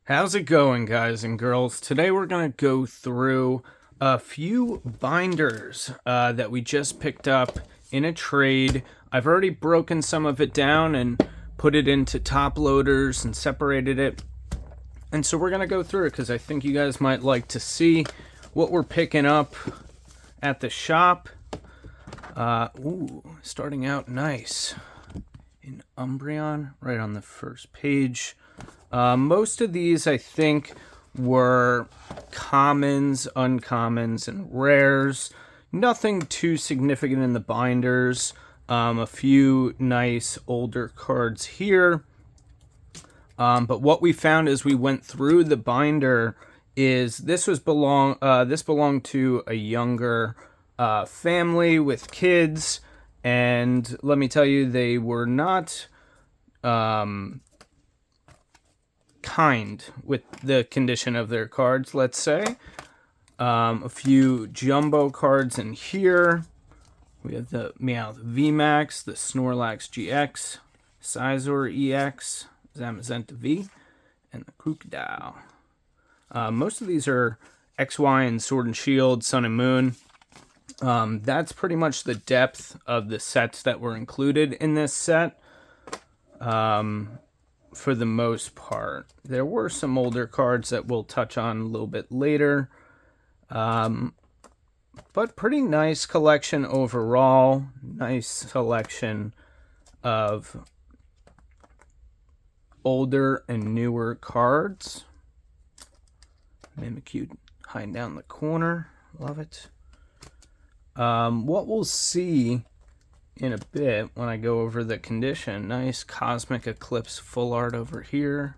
How's it going, guys and girls? Today we're going to go through a few binders that we just picked up in a trade. I've already broken some of it down and put it into top loaders and separated it. And so we're going to go through it because I think you guys might like to see what we're picking up at the shop. Starting out nice in Umbreon, right on the first page. Most of these, I think, were commons, uncommons, and rares. Nothing too significant in the binders. A few nice older cards here. But what we found as we went through the binder is this belonged to a younger family with kids, and let me tell you, they were not kind with the condition of their cards, let's say. A few jumbo cards in here. We have the Meowth VMAX, the Snorlax GX, Scizor EX, Zamazenta V, and the Krookodile. Most of these are XY and Sword and Shield, Sun and Moon. That's pretty much the depth of the sets that were included in this set. For the most part, there were some older cards that we'll touch on a little bit later. But pretty nice collection overall. Nice selection of older and newer cards. Mimikyu hiding down the corner. Love it. What we'll see in a bit when I go over the condition. Nice Cosmic Eclipse full art over here.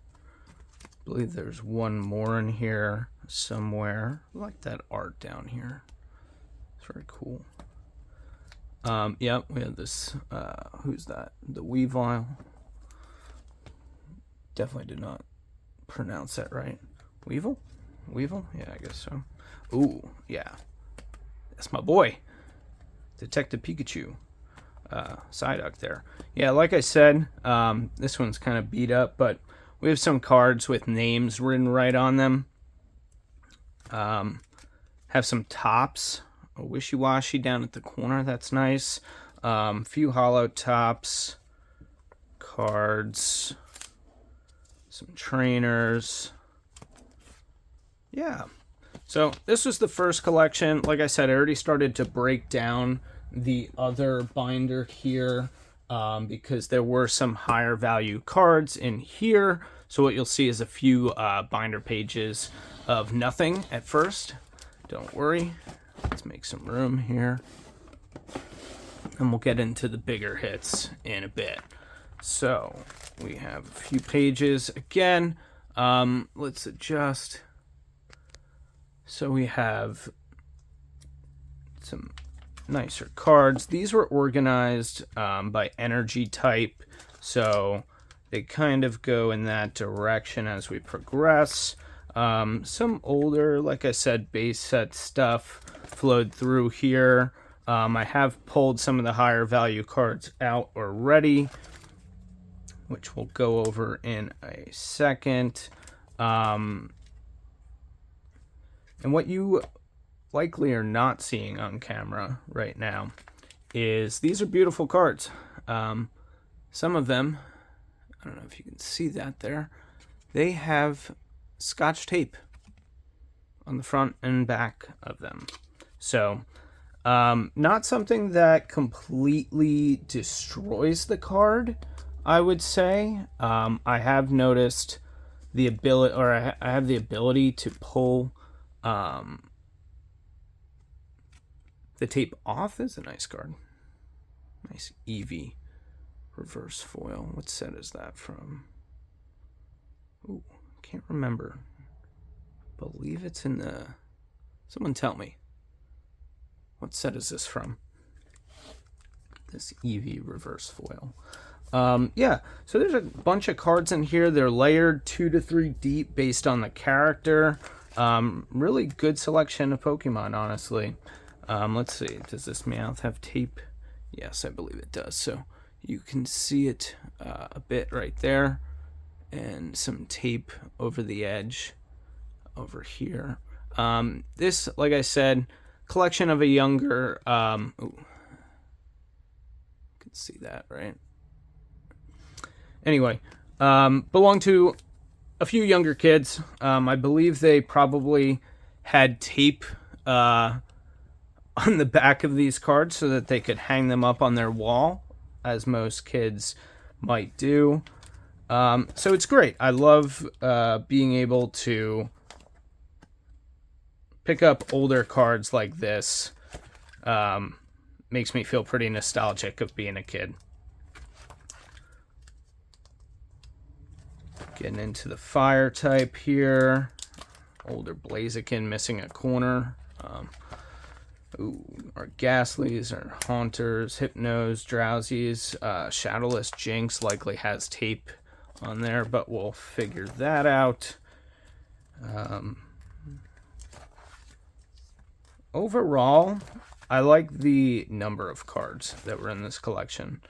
I believe there's one more in here somewhere. I like that art down here. It's very cool. Yep, we have this, who's that? The Weavile. Definitely did not pronounce that right. Weevil? Weevil? Yeah, I guess so. Ooh, yeah. That's my boy. Detective Pikachu. Psyduck there. Yeah, like I said, this one's kind of beat up, but we have some cards with names written right on them. Have some tops. A Wishy-Washy down at the corner. That's nice. Few hollow tops. Cards. Some trainers. Yeah. So this was the first collection. Like I said, I already started to break down the other binder here because there were some higher value cards in here. So what you'll see is a few binder pages of nothing at first. Don't worry. Let's make some room here. And we'll get into the bigger hits in a bit. So we have a few pages. Again, let's adjust. So we have some nicer cards. These were organized by energy type, so they kind of go in that direction as we progress. Some older, like I said, base set stuff flowed through here. I have pulled some of the higher value cards out already, which we'll go over in a second. And what you likely are not seeing on camera right now is these are beautiful cards. Some of them, I don't know if you can see that there, they have Scotch tape on the front and back of them. So not something that completely destroys the card, I would say. I have noticed the ability, or I have the ability to pull the tape off. Is a nice card. Nice Eevee reverse foil. What set is that from? Ooh, can't remember. Believe it's in the... Someone tell me. What set is this from? This Eevee reverse foil. Yeah, so there's a bunch of cards in here. They're layered 2 to 3 deep based on the character. Really good selection of Pokemon, honestly. Let's see, does this Meowth have tape? Yes, I believe it does. So you can see it a bit right there. and some tape over the edge over here. This, like I said, collection of a younger, ooh, you can see that, right? Anyway, belong to a few younger kids. I believe they probably had tape on the back of these cards so that they could hang them up on their wall, as most kids might do. So it's great. I love being able to pick up older cards like this. Makes me feel pretty nostalgic of being a kid. Getting into the fire type here. Older Blaziken missing a corner. Our Ghastlies, our Haunters, Hypnos, Drowsies. Shadowless Jinx likely has tape on there, but we'll figure that out. Overall, I like the number of cards that were in this collection.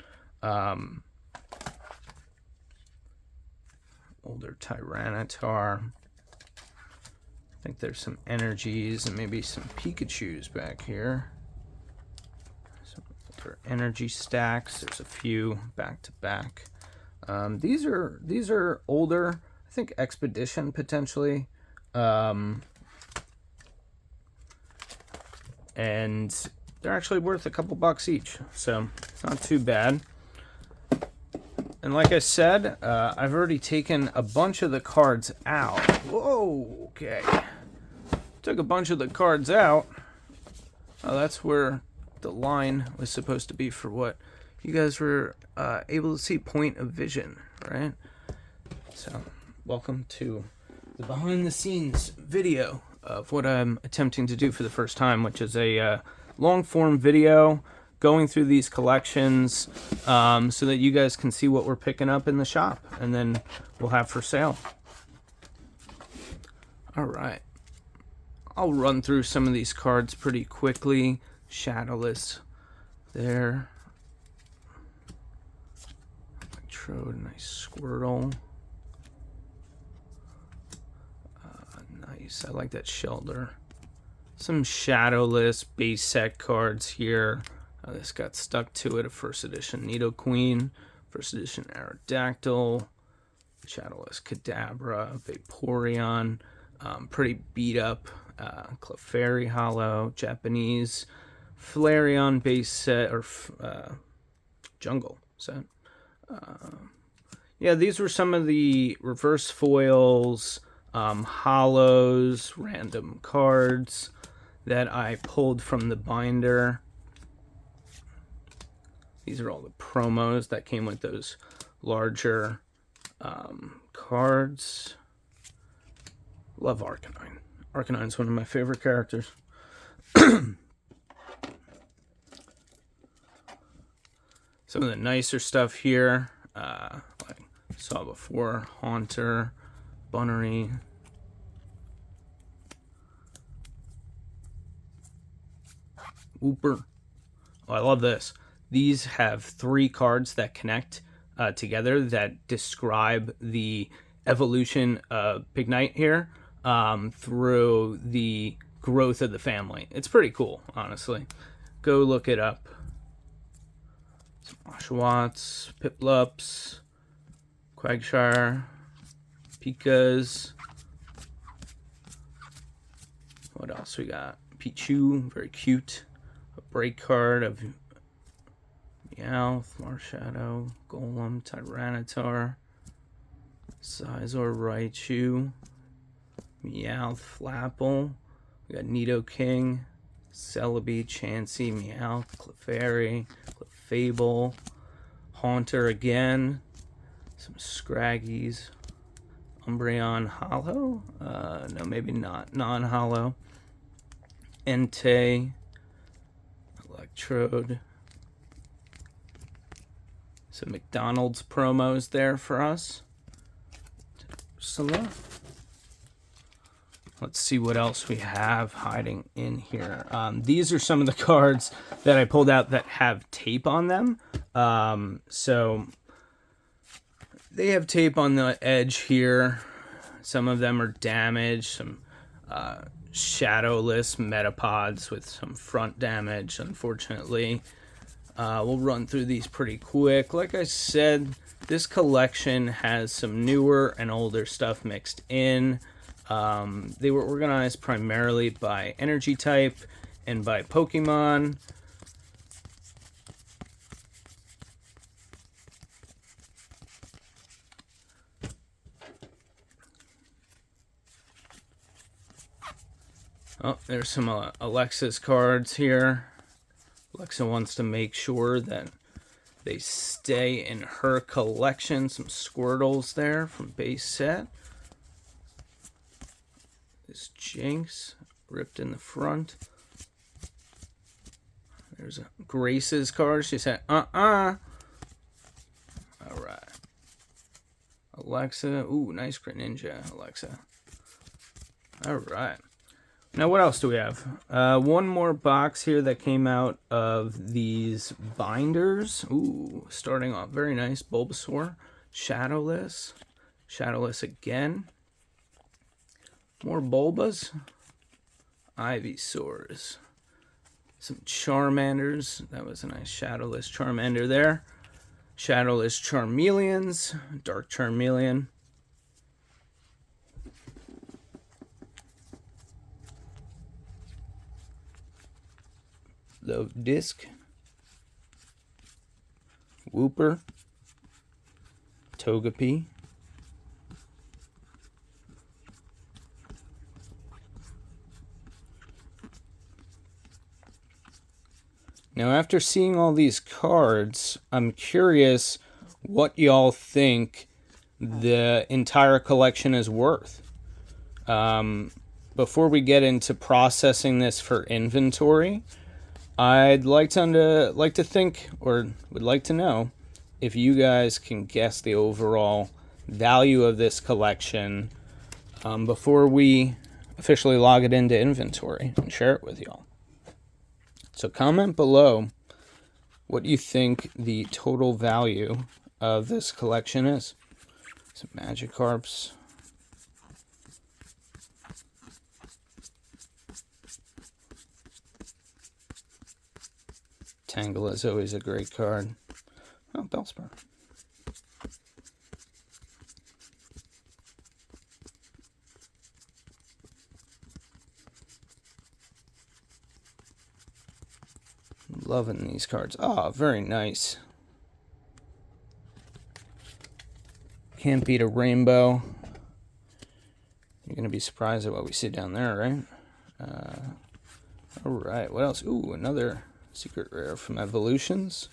Older Tyranitar. I think there's some energies and maybe some Pikachus back here. Some older energy stacks. There's a few back to back. These are older. I think Expedition potentially. And they're actually worth a couple bucks each, so it's not too bad. And like I said, I've already taken a bunch of the cards out. Whoa, okay. Took a bunch of the cards out. Oh, that's where the line was supposed to be for what you guys were able to see, point of vision, right? So, welcome to the behind the scenes video of what I'm attempting to do for the first time, which is a long form video going through these collections so that you guys can see what we're picking up in the shop and then we'll have for sale. All right. I'll run through some of these cards pretty quickly. Shadowless there. Electrode, nice Squirtle. Nice, I like that Shelter. Some Shadowless base set cards here. This got stuck to it. A first edition Nidoqueen, first edition Aerodactyl, Shadowless Kadabra, Vaporeon, pretty beat up Clefairy Hollow, Japanese Flareon base set, or Jungle set. Yeah, these were some of the reverse foils, hollows, random cards that I pulled from the binder. These are all the promos that came with those larger cards. Love Arcanine. Arcanine's one of my favorite characters. Some of the nicer stuff here, like I saw before, Haunter, Bunnery. Wooper. Oh, I love this. These have 3 cards that connect together that describe the evolution of Pignite here through the growth of the family. It's pretty cool, honestly. Go look it up. Some Oshawotts, Piplups, Quagshire, Pikas. What else we got? Pichu, very cute. A break card of Meowth, Marshadow, Golem, Tyranitar, Scizor, Raichu, Meowth, Flapple. We got Nidoking, Celebi, Chansey, Meowth, Clefairy, Clefable, Haunter again, some Scraggies, Umbreon Hollow, no, maybe not, non-hollow, Entei, Electrode. Some McDonald's promos there for us. Let's see what else we have hiding in here. These are some of the cards that I pulled out that have tape on them. So They have tape on the edge here. Some of them are damaged. Some shadowless metapods with some front damage, unfortunately. We'll run through these pretty quick. Like I said, this collection has some newer and older stuff mixed in. They were organized primarily by energy type and by Pokemon. Oh, there's some Alexa's cards here. Alexa wants to make sure that they stay in her collection. Some Squirtles there from base set. This Jinx ripped in the front. There's a Grace's card. She said, Alright. Alexa. Ooh, nice Greninja, Alexa. Alright. Now, what else do we have? One more box here that came out of these binders. Ooh, starting off very nice. Bulbasaur. Shadowless. Shadowless again. More Bulbas. Ivysaurs. Some Charmanders. That was a nice Shadowless Charmander there. Shadowless Charmeleons. Dark Charmeleon. Disc, Wooper, Togepi, now after seeing all these cards, I'm curious what y'all think the entire collection is worth. Before we get into processing this for inventory, I'd like to think, or would like to know, if you guys can guess the overall value of this collection before we officially log it into inventory and share it with y'all. So comment below what you think the total value of this collection is. Some Magikarps. Tangela is always a great card. Oh, Bellsprout. Loving these cards. Oh, very nice. Can't beat a rainbow. You're going to be surprised at what we see down there, right? All right, what else? Ooh, another secret rare from Evolutions.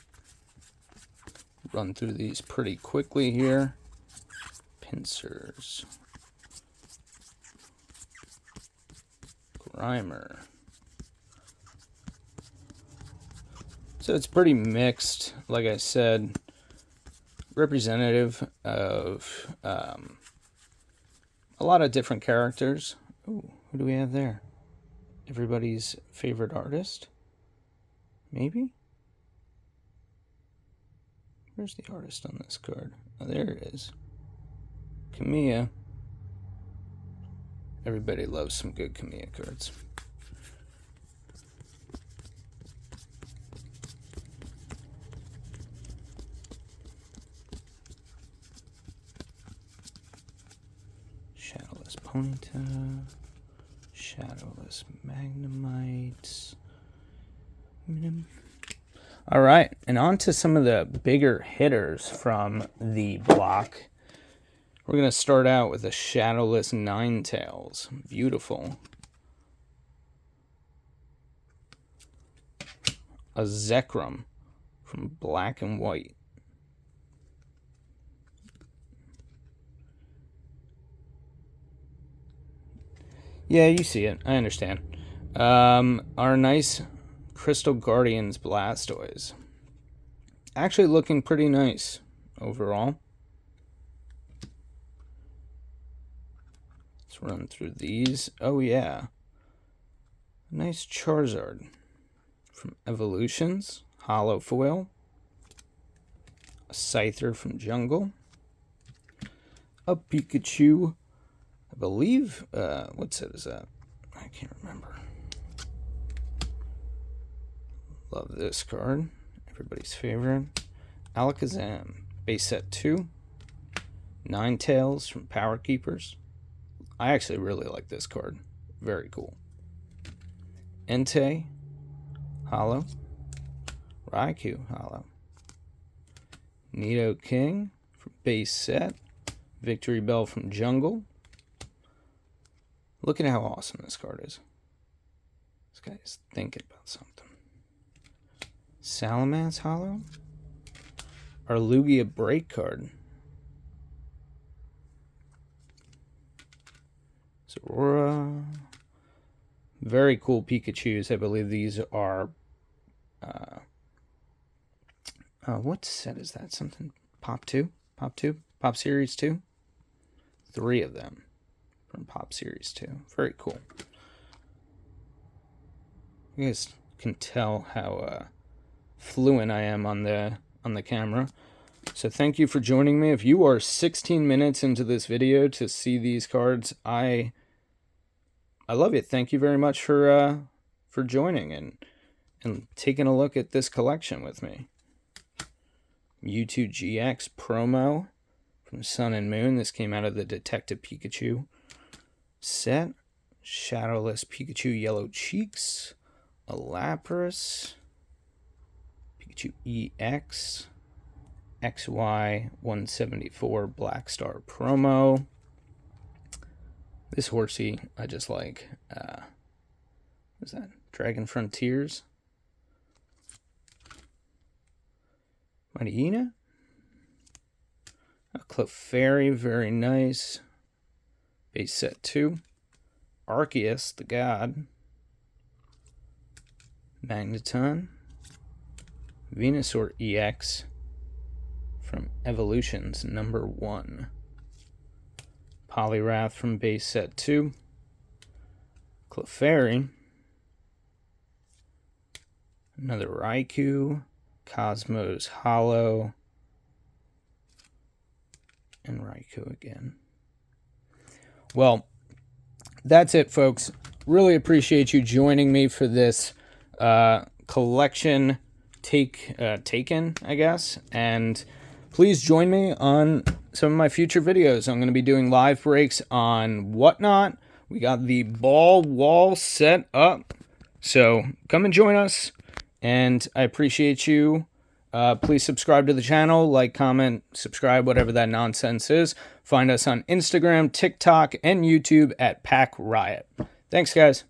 Run through these pretty quickly here. Pincers. Grimer. So it's pretty mixed, like I said, representative of a lot of different characters. Ooh, who do we have there? Everybody's favorite artist? Maybe? Where's the artist on this card? Oh, there it is. Kamiya. Everybody loves some good Kamiya cards. Shadowless Ponyta. Shadowless Magnemites. All right, and on to some of the bigger hitters from the block. We're going to start out with a Shadowless Ninetales. Beautiful. A Zekrom from Black and White. Yeah, you see it. I understand. Our nice Crystal Guardians Blastoise. Actually looking pretty nice overall. Let's run through these. Oh yeah. Nice Charizard from Evolutions. Hollow Foil. A Scyther from Jungle. a Pikachu. I believe, what set is that? I can't remember. Love this card. Everybody's favorite. Alakazam. Base set 2. Ninetales from Power Keepers. I actually really like this card. Very cool. Entei. Holo. Raikou. Holo. Nidoking from base set. Victory Bell from Jungle. Look at how awesome this card is. This guy is thinking about something. Salamence Holo. Our Lugia break card. Zorora. Very cool Pikachus. I believe these are... what set is that? Something... Pop 2? Pop 2? Pop Series 2? 3 of them from Pop Series 2. Very cool. You guys can tell how fluent I am on the camera. So thank you for joining me. If you are 16 minutes into this video to see these cards, I love it. Thank you very much for joining and taking a look at this collection with me. Mewtwo GX promo from Sun and Moon. This came out of the Detective Pikachu set. Shadowless Pikachu Yellow Cheeks. A Lapras. Pikachu EX. XY 174 Black Star promo. This horsey I just like. What's that? Dragon Frontiers. Mightyena. A Clefairy, very nice. Base set 2. Arceus, the god. Magneton. Venusaur EX from Evolutions number 1. Poliwrath from base set 2. Clefairy. Another Raikou. Cosmos Holo. And Raikou again. Well, that's it, folks. Really appreciate you joining me for this collection taken, I guess. And please join me on some of my future videos. I'm going to be doing live breaks on Whatnot. We got the ball wall set up. So come and join us. And I appreciate you. Please subscribe to the channel, like, comment, subscribe, whatever that nonsense is. Find us on Instagram, TikTok, and YouTube at Pack Riot. Thanks, guys.